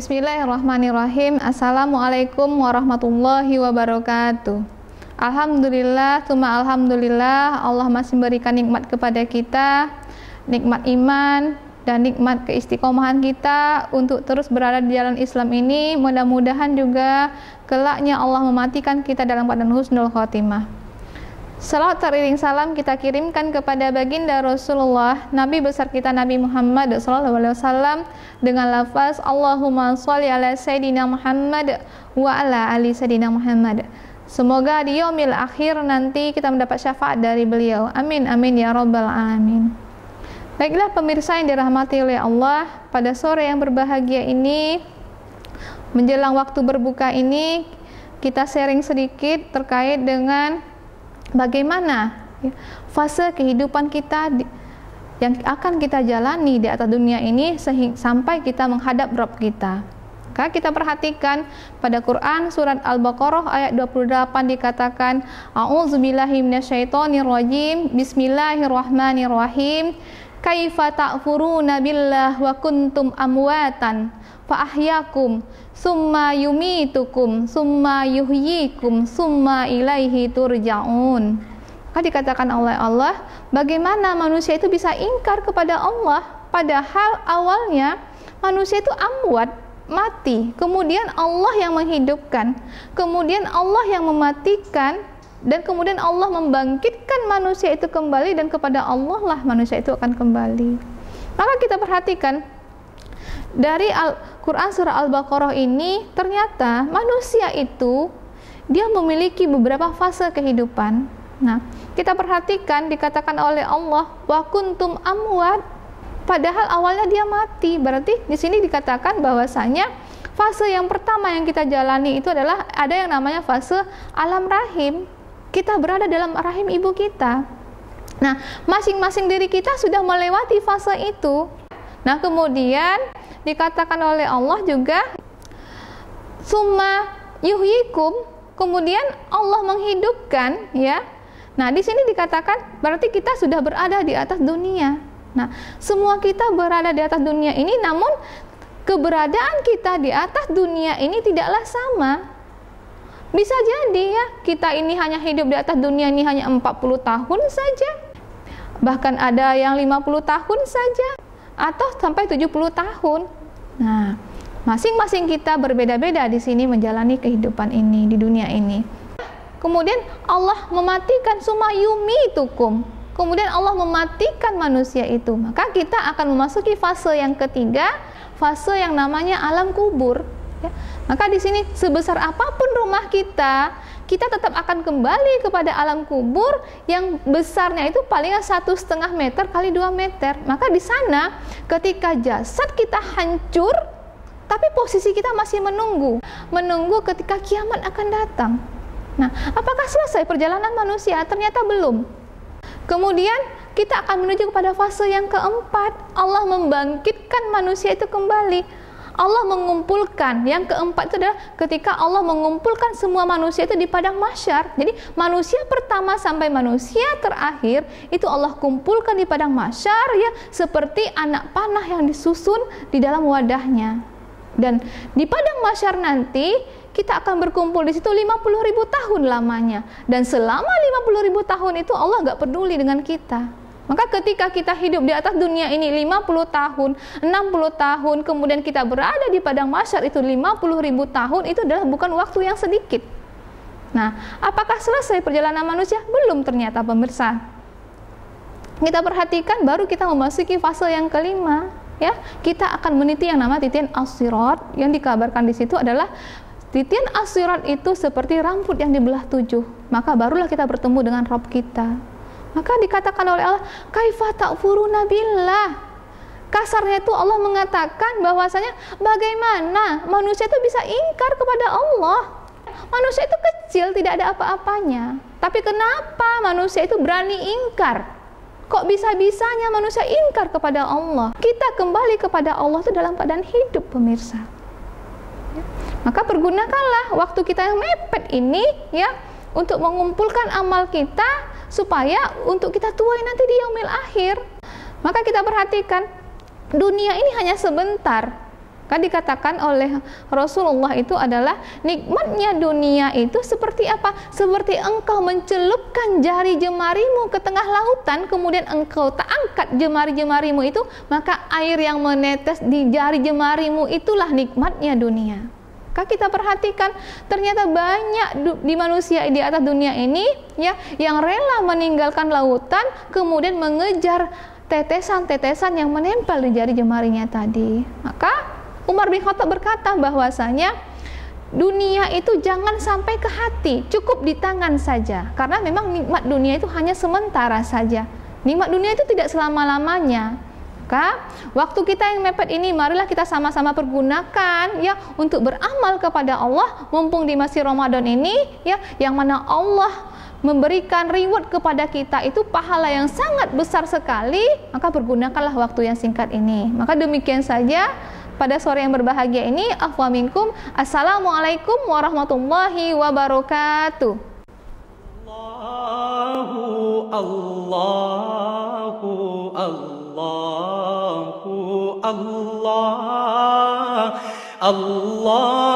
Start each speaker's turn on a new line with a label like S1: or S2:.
S1: Bismillahirrahmanirrahim. Assalamualaikum warahmatullahi wabarakatuh. Alhamdulillah, tsumma alhamdulillah, Allah masih memberikan nikmat kepada kita, nikmat iman dan nikmat keistiqomahan kita untuk terus berada di jalan Islam ini. Mudah-mudahan juga kelaknya Allah mematikan kita dalam keadaan husnul khotimah. Salawat teriring salam kita kirimkan kepada baginda Rasulullah, Nabi besar kita Nabi Muhammad SAW, dengan lafaz Allahumma sholli ala Sayyidina Muhammad wa ala ali Sayyidina Muhammad. Semoga di yaumil akhir nanti kita mendapat syafaat dari beliau. Amin amin ya rabbal alamin. Baiklah pemirsa yang dirahmati oleh Allah, pada sore yang berbahagia ini, menjelang waktu berbuka ini, kita sharing sedikit terkait dengan bagaimana fase kehidupan kita yang akan kita jalani di atas dunia ini sampai kita menghadap Rabb kita. Maka kita perhatikan pada Quran surat Al-Baqarah ayat 28 dikatakan, A'udzubillahi minasyaitonirrajim, Bismillahirrahmanirrahim, Kaifa ta'furuna billah wa kuntum amwatan fa ahyakum summa yumitukum summa yuhyikum summa ilaihi turja'un. Maka dikatakan oleh Allah, bagaimana manusia itu bisa ingkar kepada Allah padahal awalnya manusia itu amwat, mati, kemudian Allah yang menghidupkan, kemudian Allah yang mematikan, dan kemudian Allah membangkitkan manusia itu kembali, dan kepada Allah lah manusia itu akan kembali. Maka kita perhatikan dari Al-Quran surah Al-Baqarah ini, ternyata manusia itu dia memiliki beberapa fase kehidupan. Nah, kita perhatikan dikatakan oleh Allah wa kuntum amwat, padahal awalnya dia mati. Berarti di sini dikatakan bahwasanya fase yang pertama yang kita jalani itu adalah ada yang namanya fase alam rahim. Kita berada dalam rahim ibu kita. Nah, masing-masing diri kita sudah melewati fase itu. Nah, kemudian dikatakan oleh Allah juga summa yuhyikum, kemudian Allah menghidupkan, ya. Nah, di sini dikatakan berarti kita sudah berada di atas dunia. Nah, semua kita berada di atas dunia ini, namun keberadaan kita di atas dunia ini tidaklah sama. Bisa jadi ya, kita ini hanya hidup di atas dunia ini hanya 40 tahun saja. Bahkan ada yang 50 tahun saja, atau sampai 70 tahun. Nah, masing-masing kita berbeda-beda di sini menjalani kehidupan ini, di dunia ini. Kemudian Allah mematikan summa yumitukum. Kemudian Allah mematikan manusia itu. Maka kita akan memasuki fase yang ketiga, fase yang namanya alam kubur. Ya. Maka di sini sebesar apapun rumah kita, kita tetap akan kembali kepada alam kubur yang besarnya itu paling 1,5 meter kali 2 meter. Maka di sana ketika jasad kita hancur, tapi posisi kita masih menunggu ketika kiamat akan datang. Nah, apakah selesai perjalanan manusia? Ternyata belum. Kemudian kita akan menuju kepada fase yang keempat, Allah membangkitkan manusia itu kembali. Allah mengumpulkan, yang keempat itu adalah ketika Allah mengumpulkan semua manusia itu di padang mahsyar. Jadi manusia pertama sampai manusia terakhir itu Allah kumpulkan di padang mahsyar, ya, seperti anak panah yang disusun di dalam wadahnya. Dan di padang mahsyar nanti kita akan berkumpul di situ 50.000 tahun lamanya. Dan selama 50.000 tahun itu Allah gak peduli dengan kita. Maka ketika kita hidup di atas dunia ini 50 tahun, 60 tahun, kemudian kita berada di padang mahsyar itu 50.000 tahun, itu adalah bukan waktu yang sedikit. Nah, apakah selesai perjalanan manusia? Belum ternyata pemirsa. Kita perhatikan baru kita memasuki fase yang kelima, ya. Kita akan meniti yang nama titian as-sirat, yang dikabarkan di situ adalah titian as-sirat itu seperti rambut yang dibelah 7. Maka barulah kita bertemu dengan Rabb kita. Maka dikatakan oleh Allah, kaifa ta'furuna billah. Kasarnya itu Allah mengatakan bahwasanya bagaimana manusia itu bisa ingkar kepada Allah. Manusia itu kecil, tidak ada apa-apanya. Tapi kenapa manusia itu berani ingkar? Kok bisa-bisanya manusia ingkar kepada Allah? Kita kembali kepada Allah itu dalam keadaan hidup, pemirsa. Maka pergunakanlah waktu kita yang mepet ini, ya, untuk mengumpulkan amal kita supaya untuk kita tuai nanti di yaumil akhir. Maka kita perhatikan dunia ini hanya sebentar. Kan dikatakan oleh Rasulullah itu adalah nikmatnya dunia itu seperti apa? Seperti engkau mencelupkan jari jemarimu ke tengah lautan, kemudian engkau tak angkat jemari-jemarimu itu, maka air yang menetes di jari jemarimu itulah nikmatnya dunia. Kita perhatikan ternyata banyak di manusia di atas dunia ini ya yang rela meninggalkan lautan kemudian mengejar tetesan-tetesan yang menempel di jari jemarinya tadi. Maka Umar bin Khattab berkata bahwasanya dunia itu jangan sampai ke hati, cukup di tangan saja. Karena memang nikmat dunia itu hanya sementara saja. Nikmat dunia itu tidak selama-lamanya. Maka waktu kita yang mepet ini marilah kita sama-sama pergunakan ya untuk beramal kepada Allah mumpung di masih Ramadan ini ya, yang mana Allah memberikan reward kepada kita itu pahala yang sangat besar sekali. Maka pergunakanlah waktu yang singkat ini. Maka demikian saja pada sore yang berbahagia ini. Afwa minkum. Assalamualaikum warahmatullahi wabarakatuh.
S2: Allahu Allah Allah